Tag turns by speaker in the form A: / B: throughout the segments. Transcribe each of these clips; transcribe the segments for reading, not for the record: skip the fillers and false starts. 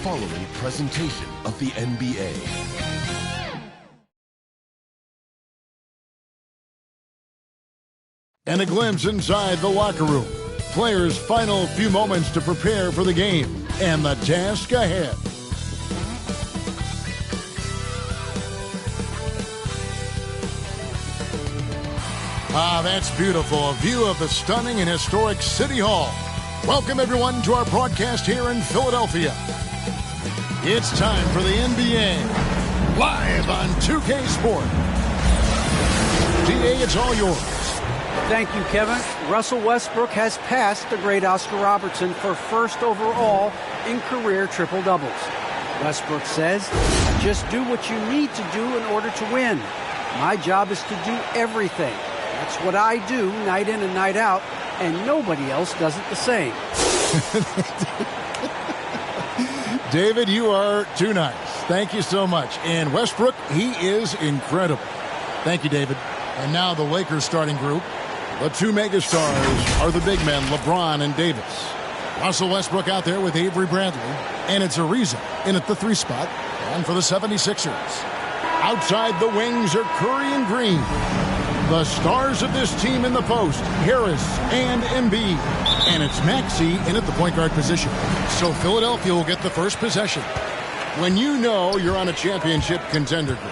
A: following presentation of the NBA.
B: And a glimpse inside the locker room. Players' final few moments to prepare for the game and the task ahead. Ah, that's beautiful. A view of the stunning and historic City Hall. Welcome, everyone, to our broadcast here in Philadelphia. It's time for the NBA, live on 2K Sport. DA, it's all yours.
C: Thank you, Kevin. Russell Westbrook has passed the great Oscar Robertson for first overall in career triple-doubles. Westbrook says, just do what you need to do in order to win. My job is to do everything. That's what I do night in and night out, and nobody else does it the same.
B: David, you are too nice. Thank you so much. And Westbrook, he is incredible. Thank you, David. And now the Lakers starting group. The two megastars are the big men, LeBron and Davis. Russell Westbrook out there with Avery Bradley. And it's Ariza in at the 3 spot. And for the 76ers. Outside the wings are Curry and Green. The stars of this team in the post, Harris and Embiid. And it's Maxey in at the point guard position. So Philadelphia will get the first possession. When you know you're on a championship contender group,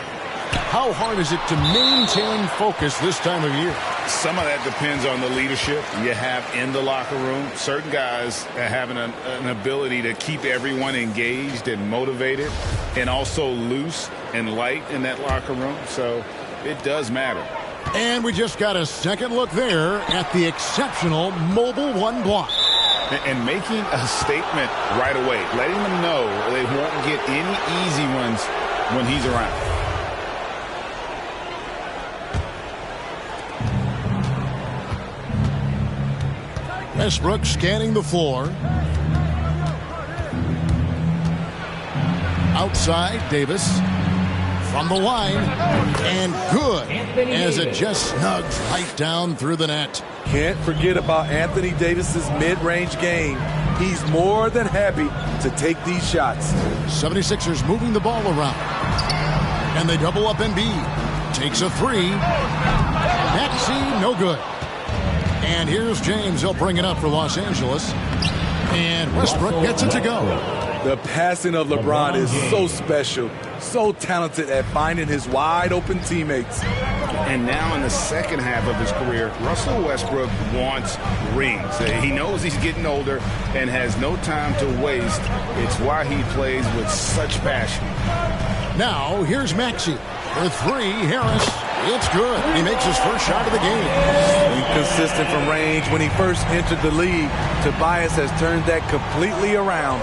B: how hard is it to maintain focus this time of year?
D: Some of that depends on the leadership you have in the locker room. Certain guys having an ability to keep everyone engaged and motivated and also loose and light in that locker room. So it does matter.
B: And we just got a second look there at the exceptional Mobile One block.
D: And making a statement right away, letting them know they won't get any easy ones when he's around.
B: Westbrook scanning the floor. Outside, Davis from the line, and good as it just snugs right down through the net.
E: Can't forget about Anthony Davis's mid-range game. He's more than happy to take these shots.
B: 76ers moving the ball around, and they double up Embiid. Takes a 3. Maxey, no good. And here's James. He'll bring it up for Los Angeles. And Westbrook gets it to go.
E: The passing of LeBron is so special, so talented at finding his wide-open teammates.
D: And now in the second half of his career, Russell Westbrook wants rings. He knows he's getting older and has no time to waste. It's why he plays with such passion.
B: Now, here's Maxey. For 3, Harris. It's good. He makes his first shot of the game.
E: Inconsistent from range when he first entered the league. Tobias has turned that completely around.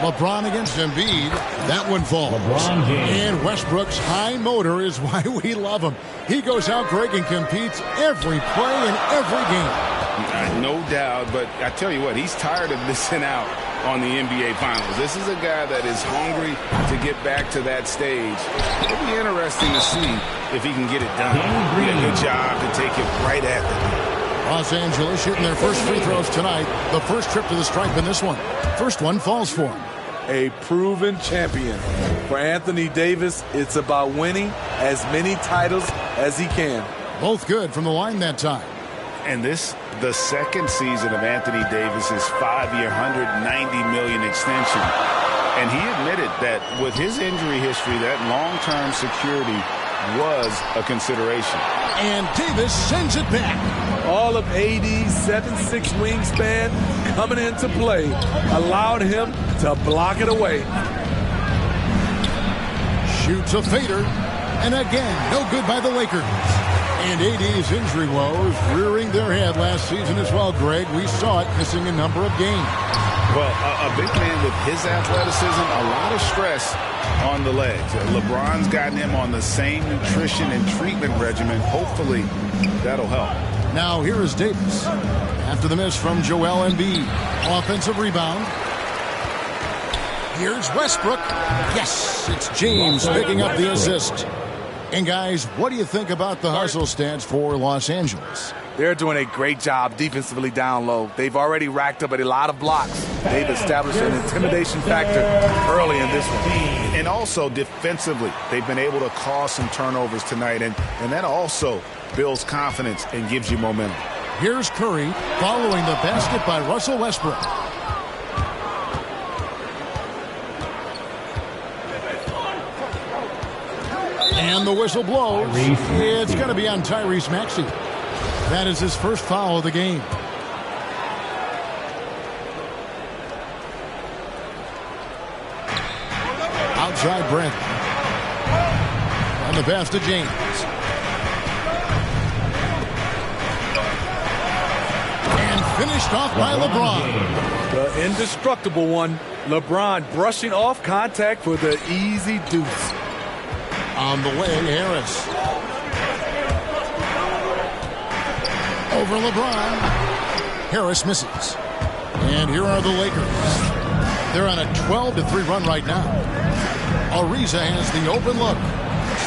B: LeBron against Embiid. That one falls. And Westbrook's high motor is why we love him. He goes out, Greg, and competes every play in every game.
D: No doubt, but I tell you what, he's tired of missing out on the NBA Finals. This is a guy that is hungry to get back to that stage. It'll be interesting to see if he can get it done. He did a good job to take it right at them.
B: Los Angeles shooting their first free throws tonight. The first trip to the stripe in this one. First one falls for him.
E: A proven champion. For Anthony Davis, it's about winning as many titles as he can.
B: Both good from the line that time.
D: And this, the second season of Anthony Davis's 5-year, $190 million extension. And he admitted that with his injury history, that long-term security was a consideration.
B: And Davis sends it back.
E: All of AD's 7'6" wingspan coming into play allowed him to block it away.
B: Shoots a fader. And again, no good by the Lakers. And AD's injury woes rearing their head last season as well, Greg. We saw it missing a number of games.
D: Well, a big man with his athleticism, a lot of stress on the legs. LeBron's gotten him on the same nutrition and treatment regimen. Hopefully, that'll help.
B: Now here is Davis. After the miss from Joel Embiid. Offensive rebound. Here's Westbrook. Yes, it's James picking up the assist. And guys, what do you think about the hustle stats for Los Angeles?
E: They're doing a great job defensively down low. They've already racked up a lot of blocks. They've established an intimidation factor early in this one.
D: And also defensively, they've been able to cause some turnovers tonight, and that also builds confidence and gives you momentum.
B: Here's Curry following the basket by Russell Westbrook. And the whistle blows. It's going to be on Tyrese Maxey. That is his first foul of the game. Outside Brent. On the pass to James. And finished off by LeBron.
E: The indestructible one. LeBron brushing off contact for the easy deuce.
B: On the wing, Harris. Over LeBron. Harris misses. And here are the Lakers. They're on a 12-3 run right now. Ariza has the open look.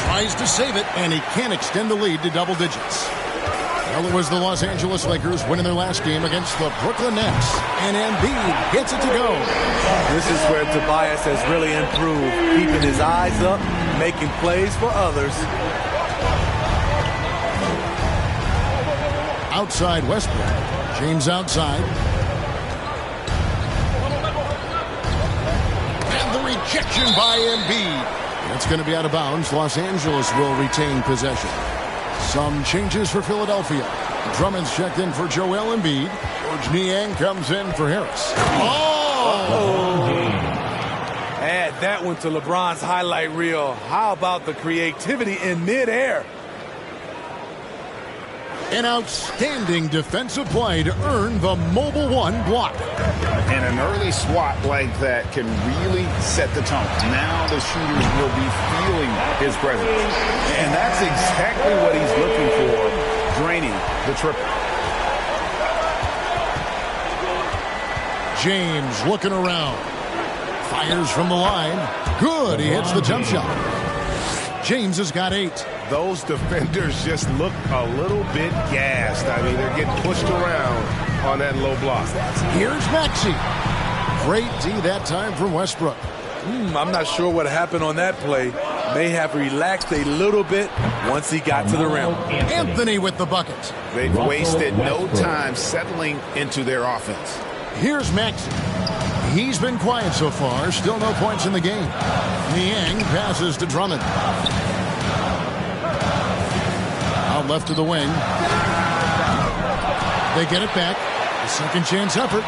B: Tries to save it, and he can't extend the lead to double digits. Well, it was the Los Angeles Lakers winning their last game against the Brooklyn Nets. And Embiid gets it to go.
E: This is where Tobias has really improved, keeping his eyes up, making plays for others.
B: Outside Westbrook. James outside. And the rejection by Embiid. That's going to be out of bounds. Los Angeles will retain possession. Some changes for Philadelphia. Drummond's checked in for Joel Embiid. George Niang comes in for Harris. Oh!
E: Add that one to LeBron's highlight reel. How about the creativity in midair?
B: An outstanding defensive play to earn the Mobile One block.
D: And an early swat like that can really set the tone. Now the shooters will be feeling his presence. And that's exactly what he's looking for, draining the triple.
B: James looking around. Fires from the line. Good. He hits the jump shot. James has got 8.
D: Those defenders just look a little bit gassed. I mean, they're getting pushed around on that low block.
B: Here's Maxey. Great D that time from Westbrook.
E: I'm not sure what happened on that play. May have relaxed a little bit once he got to the rim.
B: Anthony with the bucket.
D: They've wasted no time settling into their offense.
B: Here's Maxey. He's been quiet so far. Still no points in the game. Niang passes to Drummond. Out left to the wing. They get it back. A second chance effort.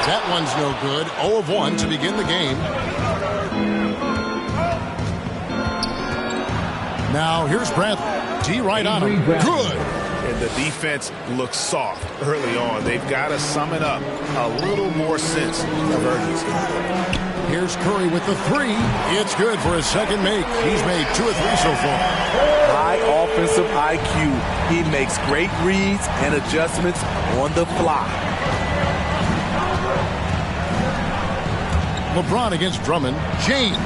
B: That one's no good. 0 of 1 to begin the game. Now here's Bradley. D right on him. Good.
D: And the defense looks soft early on. They've got to sum it up. A little more sense of urgency.
B: Here's Curry with the 3. It's good for his second make. He's made 2 of 3 so far.
E: High offensive IQ. He makes great reads and adjustments on the fly.
B: LeBron against Drummond. James.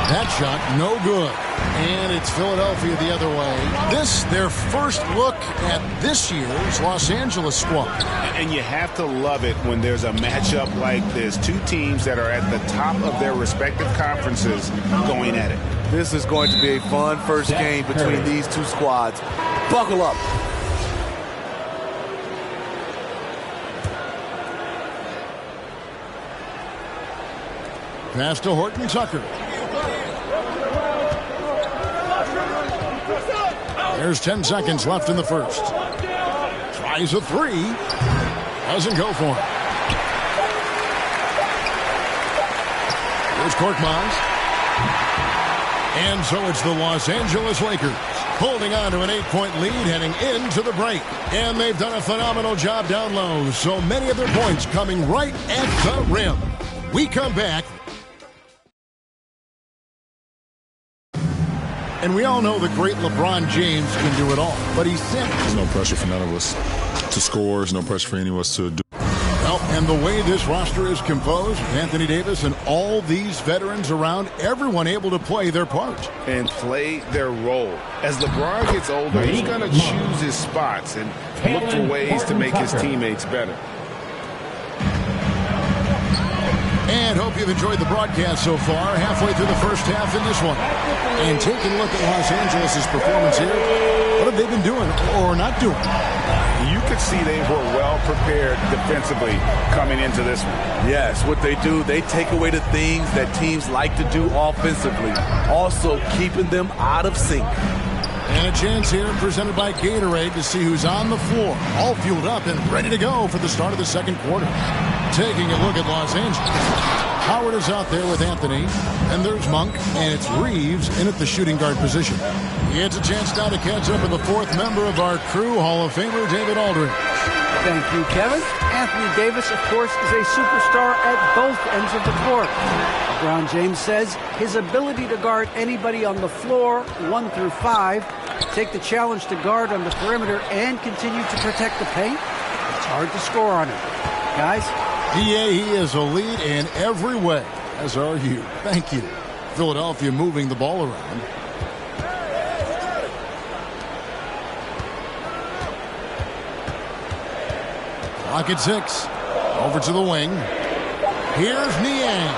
B: That shot no good. And it's Philadelphia the other way. This, their first look at this year's Los Angeles squad.
D: And you have to love it when there's a matchup like this. Two teams that are at the top of their respective conferences going at it.
E: This is going to be a fun first game between these two squads. Buckle up.
B: Pass to Horton Tucker. There's 10 seconds left in the first. Tries a 3. Doesn't go for him. Here's Korkmaz. And so it's the Los Angeles Lakers holding on to an 8-point lead heading into the break. And they've done a phenomenal job down low. So many of their points coming right at the rim. We come back. And we all know the great LeBron James can do it all, but he's sent.
F: There's no pressure for none of us to score. There's no pressure for any of us to do.
B: Well, And the way this roster is composed, Anthony Davis and all these veterans around, everyone able to play their part.
D: And play their role. As LeBron gets older, he's going to choose his spots and look for ways to make his teammates better.
B: And hope you've enjoyed the broadcast so far. Halfway through the first half in this one. And taking a look at Los Angeles' performance here, what have they been doing or not doing?
D: You could see they were well prepared defensively coming into this one.
E: Yes, what they do, they take away the things that teams like to do offensively, also keeping them out of sync.
B: And a chance here presented by Gatorade to see who's on the floor, all fueled up and ready to go for the start of the second quarter. Taking a look at Los Angeles. Howard is out there with Anthony, and there's Monk, and it's Reeves in at the shooting guard position. He has a chance now to catch up with the fourth member of our crew, Hall of Famer David Aldridge.
C: Thank you, Kevin. Anthony Davis, of course, is a superstar at both ends of the court. LeBron James says his ability to guard anybody on the floor, 1 through 5, take the challenge to guard on the perimeter, and continue to protect the paint, it's hard to score on him. Guys?
B: Yeah, he is a lead in every way, as are you. Thank you. Philadelphia moving the ball around. Clock at 6. Over to the wing. Here's Niang.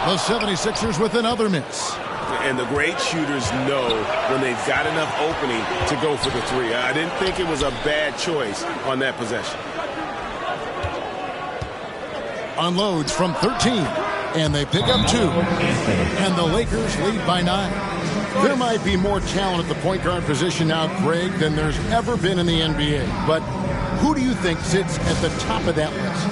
B: The 76ers with another miss.
D: And the great shooters know when they've got enough opening to go for the three. I didn't think it was a bad choice on that possession.
B: Unloads from 13, and they pick up 2. And the Lakers lead by 9. There might be more talent at the point guard position now, Craig, than there's ever been in the NBA. But who do you think sits at the top of that list?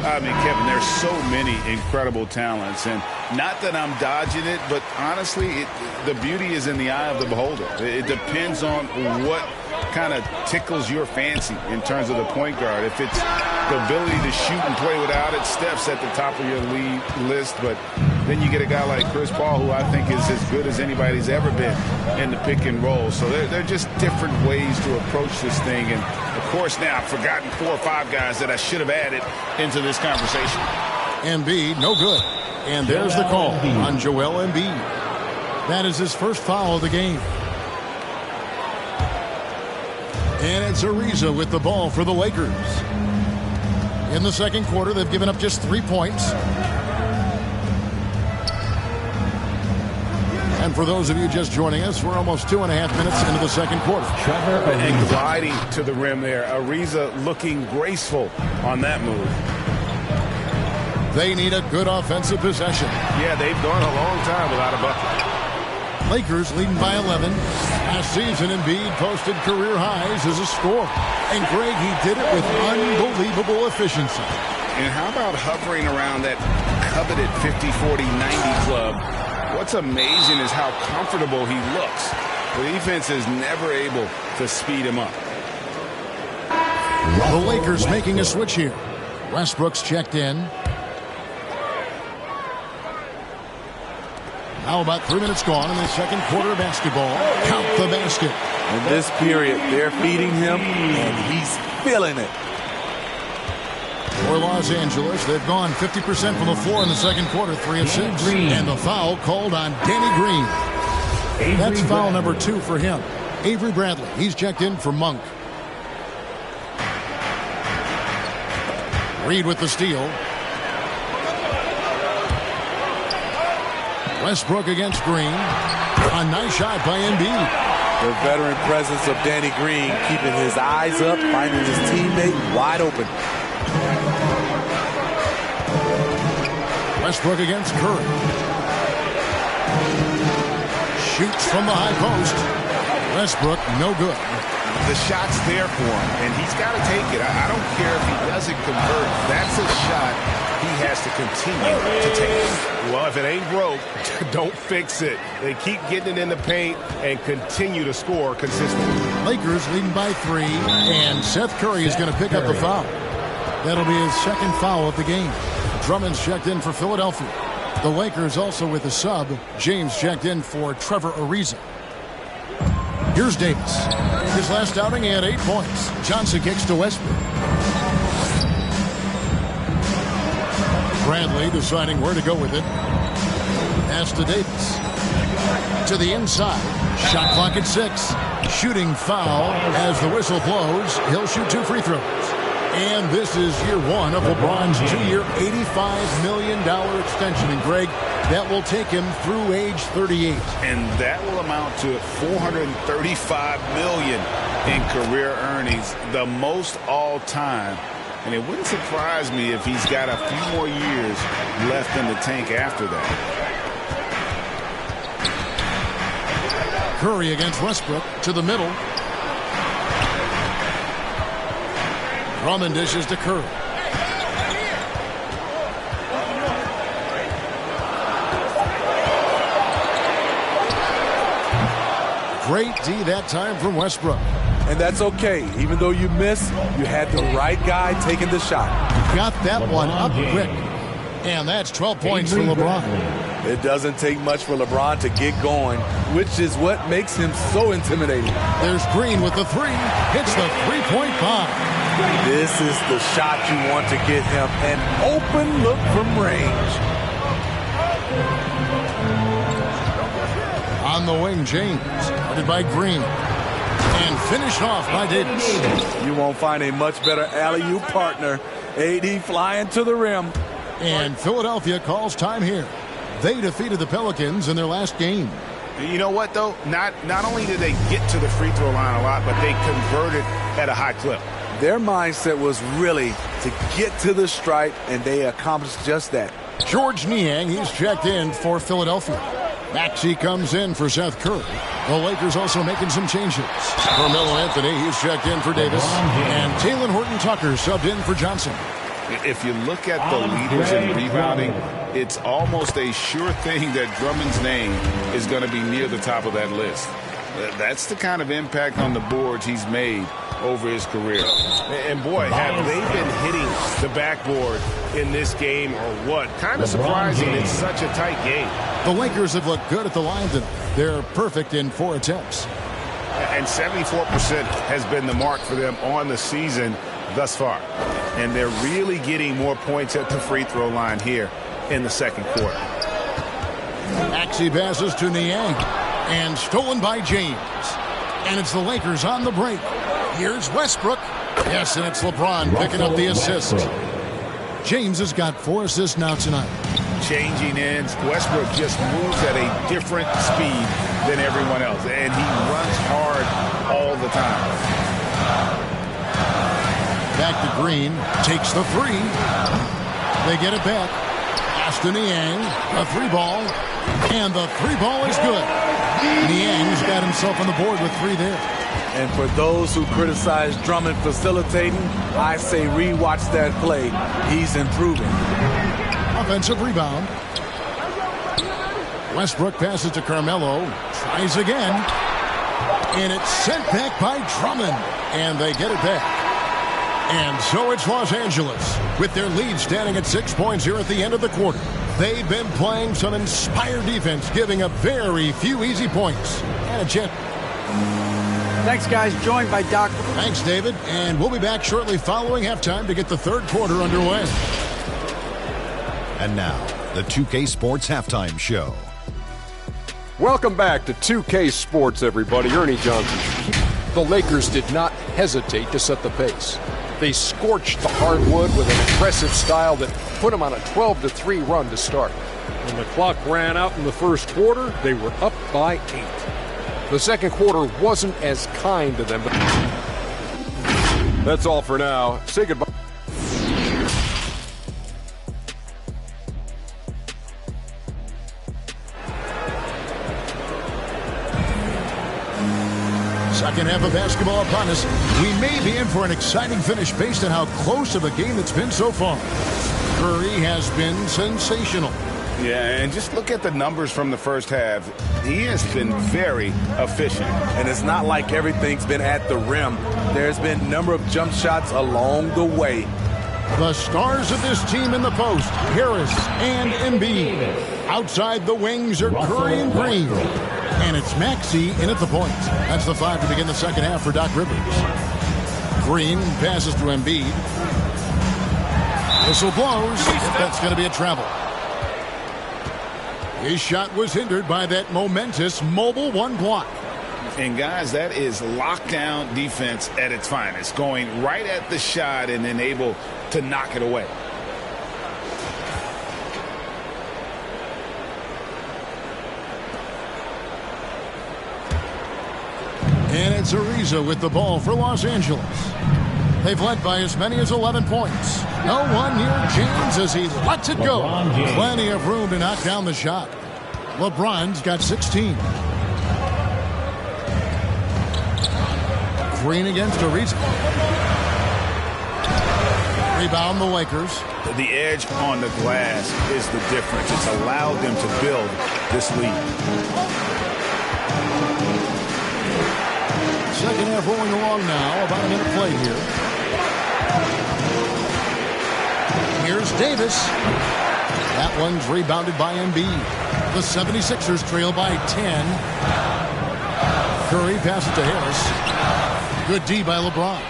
D: I mean, Kevin, there's so many incredible talents, and not that I'm dodging it, but honestly, the beauty is in the eye of the beholder. It depends on what kind of tickles your fancy in terms of the point guard. If it's the ability to shoot and play without it, Steph's at the top of your league list, but then you get a guy like Chris Paul, who I think is as good as anybody's ever been in the pick and roll. So they're just different ways to approach this thing. And, of course, now I've forgotten 4 or 5 guys that I should have added into this conversation.
B: Embiid, no good. And there's the call on Joel Embiid. That is his first foul of the game. And it's Ariza with the ball for the Lakers. In the second quarter, they've given up just 3 points. And for those of you just joining us, we're almost 2.5 minutes into the second quarter.
D: And gliding to the rim there. Ariza looking graceful on that move.
B: They need a good offensive possession.
D: Yeah, they've gone a long time without a bucket.
B: Lakers leading by 11. Last season, Embiid posted career highs as a scorer. And Greg, he did it with unbelievable efficiency.
D: And how about hovering around that coveted 50, 40, 90 club? What's amazing is how comfortable he looks. The defense is never able to speed him up.
B: The Lakers making a switch here. Westbrook's checked in. How about 3 minutes gone in the second quarter of basketball? Count the basket.
E: In this period, they're feeding him, and he's feeling it.
B: For Los Angeles, they've gone 50% from the floor in the second quarter, 3 of 6. And the foul called on Danny Green. That's foul number 2 for him. Avery Bradley, he's checked in for Monk. Reed with the steal. Westbrook against Green. A nice shot by Embiid.
E: The veteran presence of Danny Green keeping his eyes up, finding his teammate wide open.
B: Westbrook against Curry. Shoots from the high post. Westbrook, no good.
D: The shot's there for him, and he's got to take it. I don't care if he doesn't convert. That's a shot he has to continue to take. Well, if it ain't broke, don't fix it. They keep getting it in the paint and continue to score consistently.
B: Lakers leading by 3, and Seth Curry is going to pick up the foul. That'll be his second foul of the game. Drummond's checked in for Philadelphia. The Lakers also with a sub. James checked in for Trevor Ariza. Here's Davis. His last outing, he had 8 points. Johnson kicks to Westbrook. Bradley deciding where to go with it. Pass to Davis. To the inside. Shot clock at 6. Shooting foul as the whistle blows. He'll shoot 2 free throws. And this is year 1 of LeBron's 2-year, $85 million extension. And Greg, that will take him through age 38.
D: And that will amount to $435 million in career earnings, the most all time. And it wouldn't surprise me if he's got a few more years left in the tank after that.
B: Curry against Westbrook to the middle. Drummond dishes to Curry. Great D that time from Westbrook.
E: And that's okay. Even though you miss, you had the right guy taking the shot.
B: Got that one up quick. And that's 12 points for LeBron.
E: It doesn't take much for LeBron to get going, which is what makes him so intimidating.
B: There's Green with the 3. Hits the three-point bomb.
E: This is the shot you want to get him. An open look from range.
B: On the wing, James. Guarded by Green. And finished off by Davis.
E: You won't find a much better alley-oop partner. AD flying to the rim.
B: And Philadelphia calls time here. They defeated the Pelicans in their last game.
D: You know what, though? Not only did they get to the free throw line a lot, but they converted at a high clip.
E: Their mindset was really to get to the stripe, and they accomplished just that.
B: George Niang, he's checked in for Philadelphia. Maxey comes in for Seth Curry. The Lakers also making some changes. Carmelo Anthony, he's checked in for Davis. And Talen Horton-Tucker subbed in for Johnson.
D: If you look at the leaders in rebounding, it's almost a sure thing that Drummond's name is going to be near the top of that list. That's the kind of impact on the boards he's made over his career. And boy, have they been hitting the backboard in this game or what? Kind of surprising it's such a tight game.
B: The Lakers have looked good at the line tonight. They're perfect in 4 attempts.
D: And 74% has been the mark for them on the season thus far. And they're really getting more points at the free throw line here in the second quarter.
B: Maxey passes to Niang. And stolen by James. And it's the Lakers on the break. Here's Westbrook. Yes, and it's LeBron picking up the assist. James has got 4 assists now tonight.
D: Changing ends. Westbrook just moves at a different speed than everyone else. And he runs hard all the time.
B: Back to Green. Takes the 3. They get it back. Pass to Niang. A 3-ball. And the 3-ball is good. Niang's got himself on the board with 3 there.
E: And for those who criticize Drummond facilitating, I say rewatch that play. He's improving.
B: Offensive rebound. Westbrook passes to Carmelo. Tries again. And it's sent back by Drummond. And they get it back. And so it's Los Angeles with their lead standing at 6 points here at the end of the quarter. They've been playing some inspired defense, giving up very few easy points. And a chip.
C: Thanks, guys. Joined by Doc.
B: Thanks, David. And we'll be back shortly following halftime to get the third quarter underway.
F: And now, the 2K Sports Halftime Show.
G: Welcome back to 2K Sports, everybody. Ernie Johnson. The Lakers did not hesitate to set the pace. They scorched the hardwood with an impressive style that put them on a 12-3 run to start. When the clock ran out in the first quarter, they were up by 8. The second quarter wasn't as kind to them. But that's all for now. Say goodbye.
B: Second half of basketball upon us. We may be in for an exciting finish based on how close of a game it's been so far. Curry has been sensational.
D: Yeah, and just look at the numbers from the first half. He has been very efficient.
E: And it's not like everything's been at the rim. There's been a number of jump shots along the way.
B: The stars of this team in the post, Harris and Embiid. Outside the wings are Curry and Green. And it's Maxey in at the point. That's the 5 to begin the second half for Doc Rivers. Green passes to Embiid. Whistle blows. That's going to be a travel. His shot was hindered by that momentous mobile one block.
D: And guys, that is lockdown defense at its finest. Going right at the shot and then able to knock it away.
B: And it's Ariza with the ball for Los Angeles. They've led by as many as 11 points. No one near James as he lets it go. Plenty of room to knock down the shot. LeBron's got 16. Green against Ariza. Rebound the Lakers.
D: The edge on the glass is the difference. It's allowed them to build this lead.
B: Second half rolling along now. About a minute play here. Here's Davis. That one's rebounded by Embiid. The 76ers trail by 10. Curry passes to Harris. Good D by LeBron.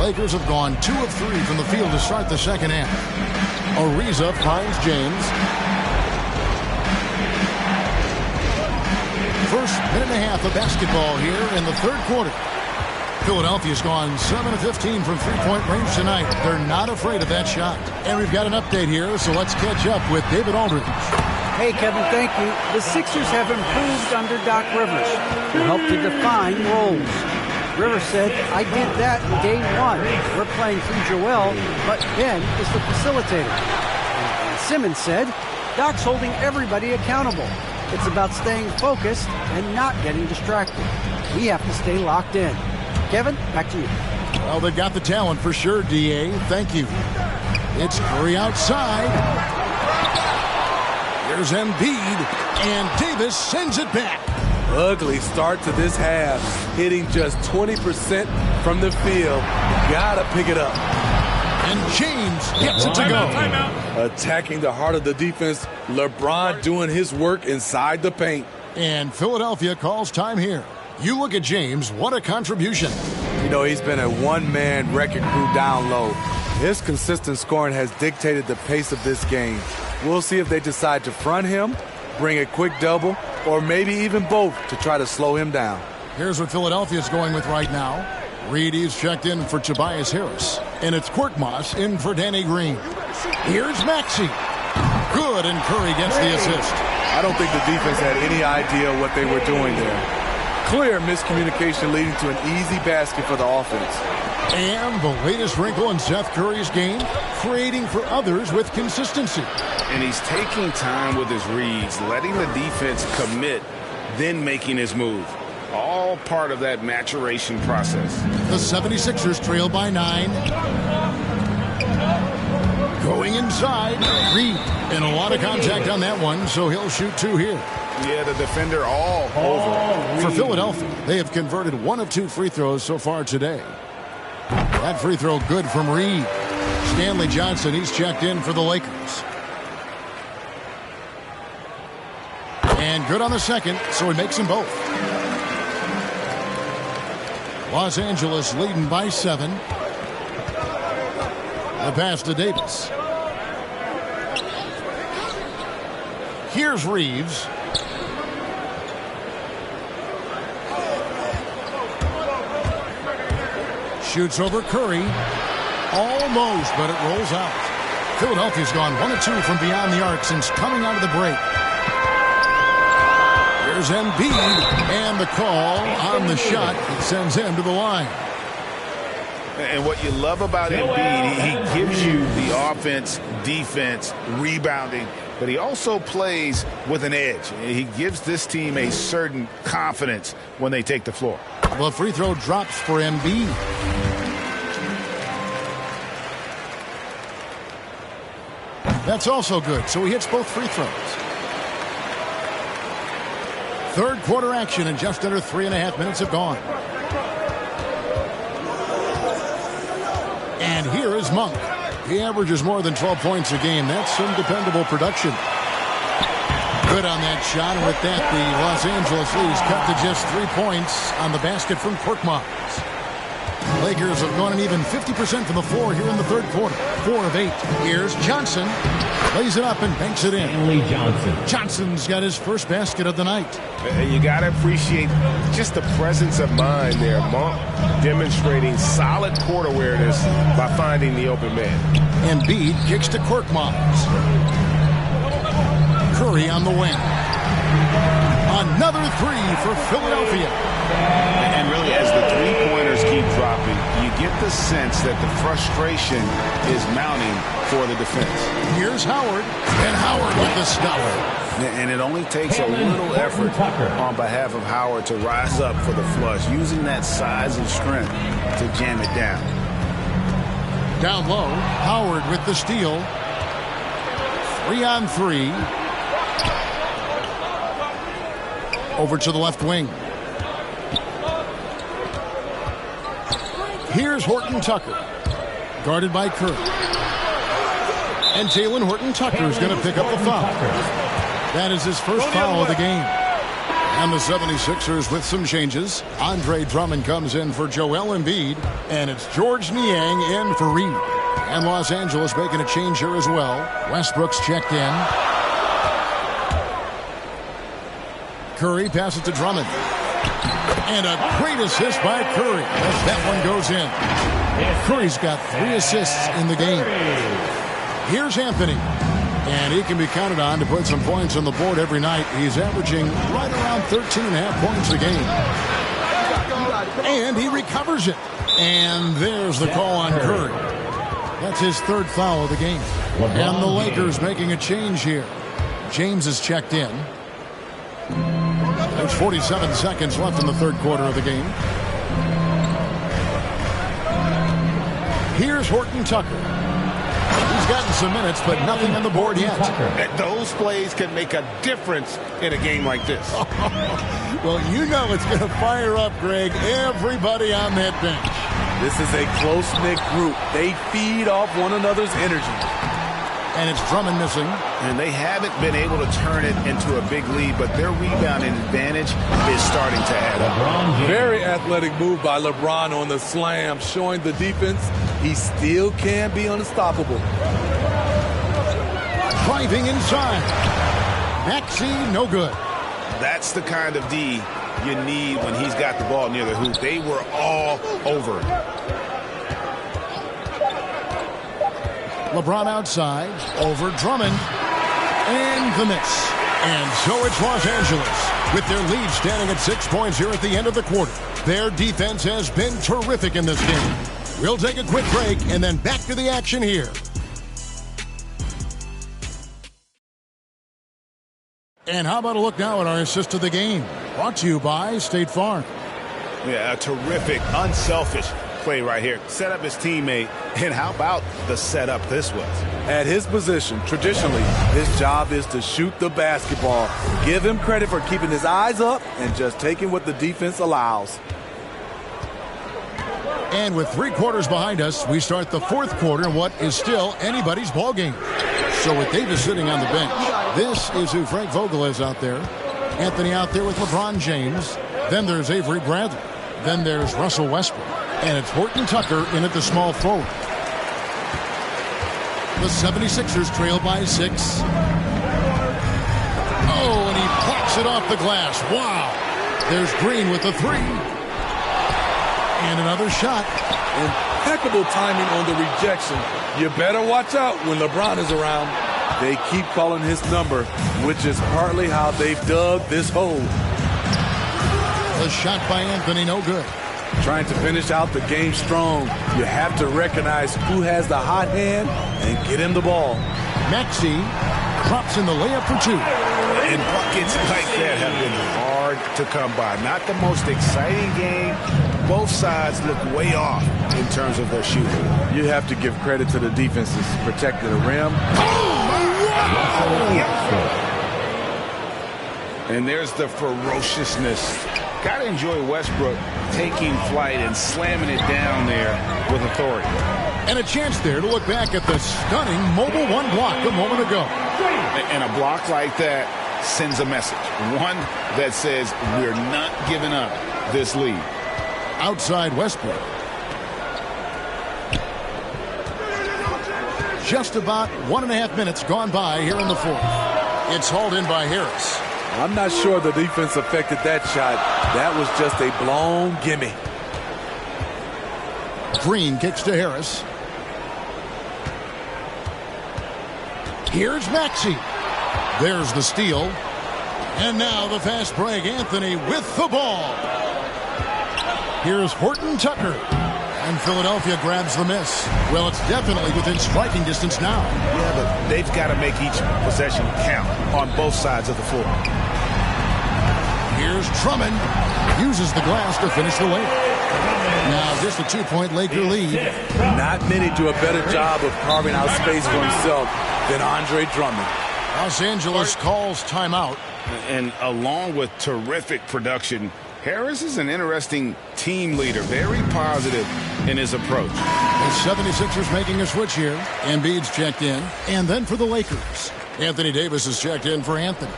B: Lakers have gone 2 of 3 from the field to start the second half. Ariza finds James. First minute and a half of basketball here in the third quarter. Philadelphia's gone 7 of 15 from three-point range tonight. They're not afraid of that shot. And we've got an update here, so let's catch up with David Aldridge.
C: Hey, Kevin, thank you. The Sixers have improved under Doc Rivers, who helped to define roles. Rivers said, I did that in game 1. We're playing through Joel, but Ben is the facilitator. And Simmons said, Doc's holding everybody accountable. It's about staying focused and not getting distracted. We have to stay locked in. Kevin, back to you.
B: Well, they've got the talent for sure, D.A. Thank you. It's Curry outside. Here's Embiid, and Davis sends it back.
E: Ugly start to this half. Hitting just 20% from the field. Gotta pick it up.
B: And James gets it to go.
E: Attacking the heart of the defense. LeBron doing his work inside the paint.
B: And Philadelphia calls time here. You look at James, what a contribution.
H: You know, he's been a one-man wrecking crew down low. His consistent scoring has dictated the pace of this game. We'll see if they decide to front him, bring a quick double, or maybe even both to try to slow him down.
B: Here's what Philadelphia's going with right now. Reedy's checked in for Tobias Harris. And it's Korkmaz in for Danny Green. Here's Maxey. Good, and Curry gets the assist.
H: I don't think the defense had any idea what they were doing there. Clear miscommunication leading to an easy basket for the offense.
B: And the latest wrinkle in Seth Curry's game, creating for others with consistency.
D: And he's taking time with his reads, letting the defense commit, then making his move. All part of that maturation process.
B: The 76ers trail by 9. Going inside, Reed. And a lot of contact on that one, so he'll shoot 2 here.
D: Yeah, the defender all over.
B: For Philadelphia, they have converted 1 of 2 free throws so far today. That free throw good from Reed. Stanley Johnson, he's checked in for the Lakers. And good on the second, so he makes them both. Los Angeles leading by 7. The pass to Davis. Here's Reeves. Shoots over Curry. Almost, but it rolls out. Philadelphia's gone 1 of 2 from beyond the arc since coming out of the break. Here's Embiid, and the call on the shot. It sends him to the line.
D: And what you love about Embiid, he gives you the offense, defense, rebounding, but he also plays with an edge. He gives this team a certain confidence when they take the floor.
B: The free throw drops for Embiid. That's also good, so he hits both free throws. Third quarter action, and just under 3.5 minutes have gone. And here is Monk. He averages more than 12 points a game. That's some dependable production. Good on that shot, and with that, the Los Angeles lead is cut to just 3 points on the basket from Korkmaz. Lakers have gone an even 50% from the floor here in the third quarter. 4 of 8. Here's Johnson. Lays it up and banks it in.
I: Stanley Johnson.
B: Johnson's got his first basket of the night.
J: And you got to appreciate just the presence of mind there. Monk demonstrating solid court awareness by finding the open man.
B: Embiid kicks to Korkmaz. Curry on the wing. Another 3 for Philadelphia.
D: And really, as the three-pointers keep dropping, you get the sense that the frustration is mounting for the defense.
B: Here's Howard, and Howard with the stuff.
D: And it only takes a little effort on behalf of Howard to rise up for the flush, using that size and strength to jam it down.
B: Down low, Howard with the steal. 3-on-3. Over to the left wing. Here's Horton Tucker. Guarded by Curry. And Talen Horton-Tucker is going to pick up the foul. That is his first foul of the game. And the 76ers with some changes. Andre Drummond comes in for Joel Embiid. And it's George Niang in for Reed. And Los Angeles making a change here as well. Westbrook's checked in. Curry passes to Drummond. And a great assist by Curry as that one goes in. Curry's got 3 assists in the game. Here's Anthony. And he can be counted on to put some points on the board every night. He's averaging right around 13.5 points a game. And he recovers it. And there's the call on Curry. That's his third foul of the game. And the Lakers making a change here. James is checked in. There's 47 seconds left in the third quarter of the game. Here's Horton Tucker. He's gotten some minutes, but nothing on the board yet.
J: Those plays can make a difference in a game like this.
B: Well, you know it's going to fire up, Greg, everybody on that bench.
H: This is a close-knit group. They feed off one another's energy.
B: And it's Drummond missing.
D: And they haven't been able to turn it into a big lead, but their rebounding advantage is starting to add up.
E: Very athletic move by LeBron on the slam, showing the defense he still can be unstoppable.
B: Driving inside. Maxey, no good.
D: That's the kind of D you need when he's got the ball near the hoop. They were all over it.
B: LeBron outside, over Drummond, and the miss. And so it's Los Angeles, with their lead standing at 6 points here at the end of the quarter. Their defense has been terrific in this game. We'll take a quick break and then back to the action here. And how about a look now at our assist of the game? Brought to you by State Farm.
D: Yeah, a terrific, unselfish play right here. Set up his teammate, and how about the setup this was?
H: At his position, traditionally, his job is to shoot the basketball. Give him credit for keeping his eyes up and just taking what the defense allows.
B: And with 3 quarters behind us, we start the fourth quarter in what is still anybody's ball game. So with Davis sitting on the bench, this is who Frank Vogel is out there. Anthony out there with LeBron James. Then there's Avery Bradley. Then there's Russell Westbrook. And it's Horton Tucker in at the small forward. The 76ers trail by 6. Oh, and he pops it off the glass. Wow. There's Green with the 3. And another shot.
E: Impeccable timing on the rejection. You better watch out when LeBron is around.
H: They keep calling his number, which is partly how they've dug this hole.
B: The shot by Anthony, no good.
H: Trying to finish out the game strong, you have to recognize who has the hot hand and get him the ball.
B: Maxey drops in the layup for 2.
D: And buckets like that have been hard to come by. Not the most exciting game. Both sides look way off in terms of their shooting.
H: You have to give credit to the defenses. Protected the rim.
D: And there's the ferociousness. Got to enjoy Westbrook taking flight and slamming it down there with authority.
B: And a chance there to look back at the stunning Mobile One block a moment ago.
D: And a block like that sends a message. One that says we're not giving up this lead.
B: Outside Westbrook. just about 1.5 minutes gone by here in the fourth. It's hauled in by Harris.
E: I'm not sure the defense affected that shot. That was just a blown gimme.
B: Green kicks to Harris. Here's Maxey. There's the steal. And now the fast break. Anthony with the ball. Here's Horton Tucker. And Philadelphia grabs the miss. Well, it's definitely within striking distance now.
J: Yeah, but they've got to make each possession count on both sides of the floor.
B: Here's Drummond. Uses the glass to finish the layup. Now just a 2-point Laker lead.
E: Not many do a better job of carving out space for himself than Andre Drummond.
B: Los Angeles calls timeout.
D: And along with terrific production, Harris is an interesting team leader, very positive in his approach.
B: The 76ers making a switch here. Embiid's checked in. And then for the Lakers, Anthony Davis is checked in for Anthony.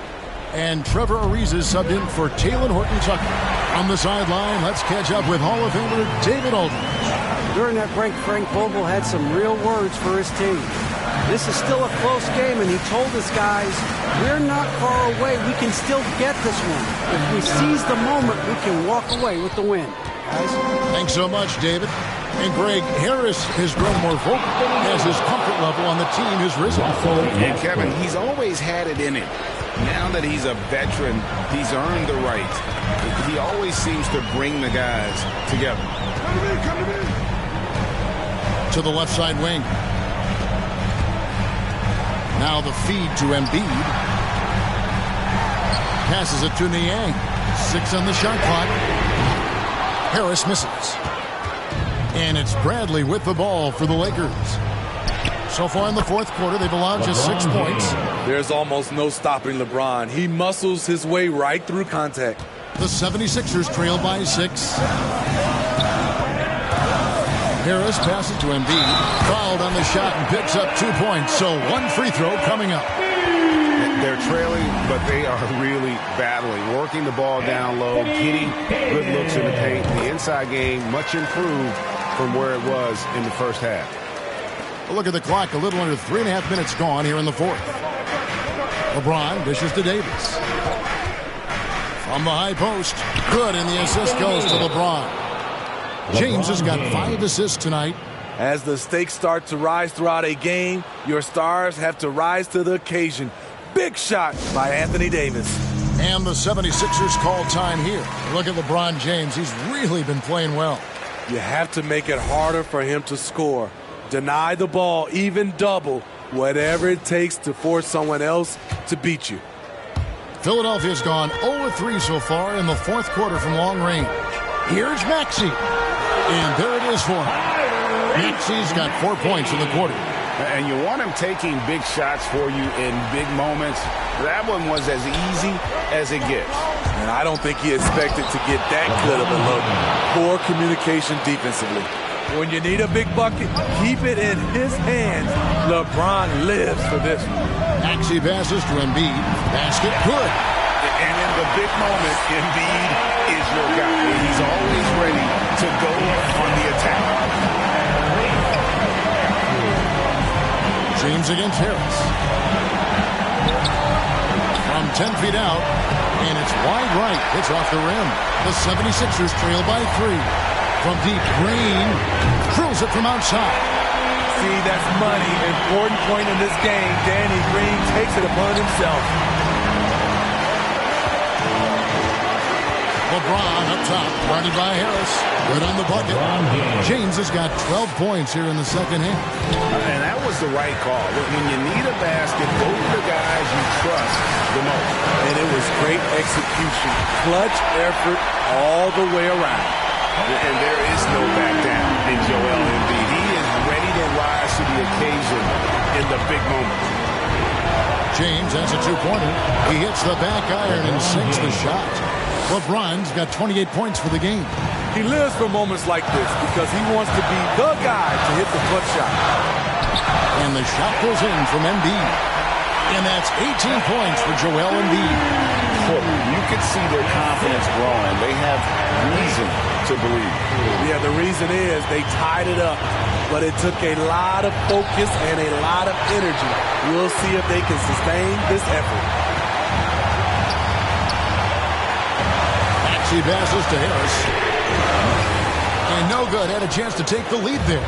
B: And Trevor Ariza is subbed in for Talen Horton-Tucker. On the sideline, let's catch up with Hall of Famer David Aldridge.
C: During that break, Frank Vogel had some real words for his team. This is still a close game, and he told his guys, we're not far away. We can still get this one. If we seize the moment, we can walk away with the win. Guys?
B: Thanks so much, David. And Greg, Harris has grown more vocal as his comfort level on the team has risen.
D: And Kevin, he's always had it in him. Now that he's a veteran, he's earned the right. He always seems to bring the guys together. Come to me.
B: To the left side wing. Now the feed to Embiid. Passes it to Niang. 6 on the shot clock. Harris misses. And it's Bradley with the ball for the Lakers. So far in the fourth quarter, they've allowed just 6 points.
E: There's almost no stopping LeBron. He muscles his way right through contact.
B: The 76ers trail by 6. Harris passes to Embiid. Fouled on the shot and picks up 2 points. So 1 free throw coming up.
J: They're trailing, but they are really battling, working the ball down low, getting good looks in the paint. The inside game much improved from where it was in the first half.
B: Look at the clock, a little under 3.5 minutes gone here in the fourth. LeBron dishes to Davis. From the high post, good, and the assist goes to LeBron. James has got 5 assists tonight.
E: As the stakes start to rise throughout a game, your stars have to rise to the occasion. Big shot by Anthony Davis.
B: And the 76ers call time here. Look at LeBron James. He's really been playing well.
E: You have to make it harder for him to score. Deny the ball, even double, whatever it takes to force someone else to beat you.
B: Philadelphia's gone 0-3 so far in the fourth quarter from long range. Here's Maxey. And there it is for him. Maxey's got 4 points in the quarter.
D: And you want him taking big shots for you in big moments. That one was as easy as it gets.
E: And I don't think he expected to get that good of a look. Poor communication defensively. When you need a big bucket, keep it in his hands. LeBron lives for this one.
B: Maxey passes to Embiid. Basket good.
D: And in the big moment, Embiid is your guy. He's always ready to go on the attack.
B: James against Harris. From 10 feet out, and it's wide right. It's off the rim. The 76ers trail by 3. From deep, Green drills it from outside.
E: See, that's money. Important point in this game. Danny Green takes it upon himself.
B: LeBron up top, guarded by Harris. Good on the bucket. James has got 12 points here in the second half.
D: And that was the right call. When you need a basket, go to the guys you trust the most.
E: And it was great execution. Clutch effort all the way around.
D: And there is no back down in Joel Embiid. He is ready to rise to the occasion in the big moment.
B: James has a 2-pointer. He hits the back iron and sinks the shot. LeBron's got 28 points for the game.
E: He lives for moments like this because he wants to be the guy to hit the clutch shot.
B: And the shot goes in from Embiid. And that's 18 points for Joel Embiid.
D: You can see their confidence growing. They have reason to believe.
E: Yeah, the reason is they tied it up. but it took a lot of focus and a lot of energy. We'll see if they can sustain this effort.
B: Maxey passes to Harris. And no good. Had a chance to take the lead there.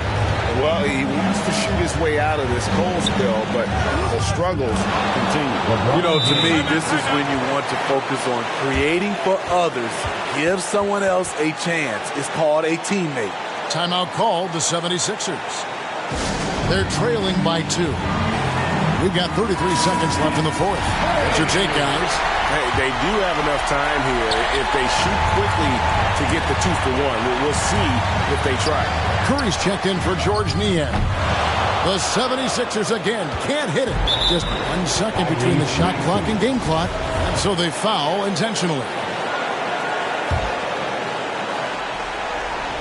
J: Well, he wants to shoot his way out of this cold spell, but the struggles continue.
E: You know, to me, this is when you want to focus on creating for others. Give someone else a chance. It's called a teammate.
B: Timeout called the 76ers. They're trailing by 2. We've got 33 seconds left in the fourth. What's your take, guys?
J: Hey, they do have enough time here if they shoot quickly to get the 2-for-1. We'll see if they try.
B: Curry's checked in for George Niang. The 76ers again can't hit it. Just 1 second between the shot clock and game clock, and so they foul intentionally.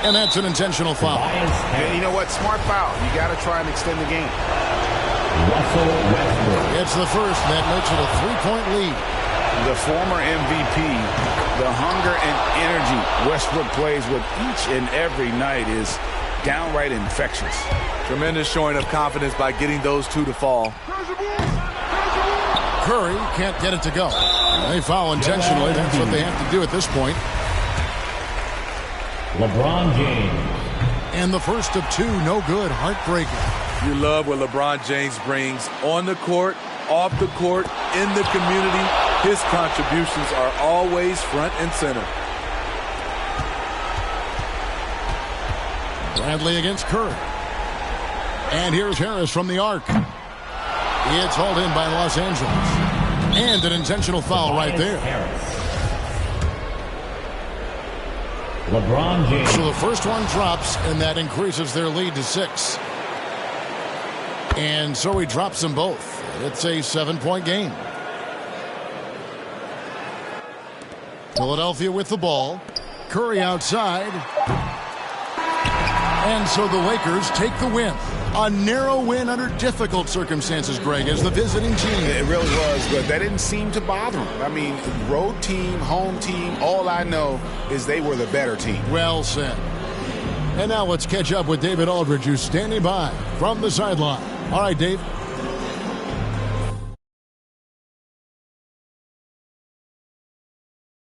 B: And that's an intentional foul.
J: And you know what? Smart foul. You got to try and extend the game.
B: It's the first, and that makes it a 3-point lead.
J: The former MVP, the hunger and energy Westbrook plays with each and every night is downright infectious.
H: Tremendous showing of confidence by getting those two to fall.
B: Curry can't get it to go. They foul intentionally. That's what they have to do at this point.
I: LeBron James.
B: And the first of 2, no good. Heartbreaking.
E: You love what LeBron James brings on the court, off the court, in the community. His contributions are always front and center.
B: Bradley against Curry. And here's Harris from the arc. It's hauled in by Los Angeles. And an intentional foul right there.
I: LeBron James.
B: So the first one drops, and that increases their lead to 6. And so he drops them both. It's a 7-point game. Philadelphia with the ball. Curry outside. And so the Lakers take the win. A narrow win under difficult circumstances, Greg, as the visiting team.
J: It really was, but that didn't seem to bother them. I mean, road team, home team, all I know is they were the better team.
B: Well said. And now let's catch up with David Aldridge, who's standing by from the sideline. All right, Dave.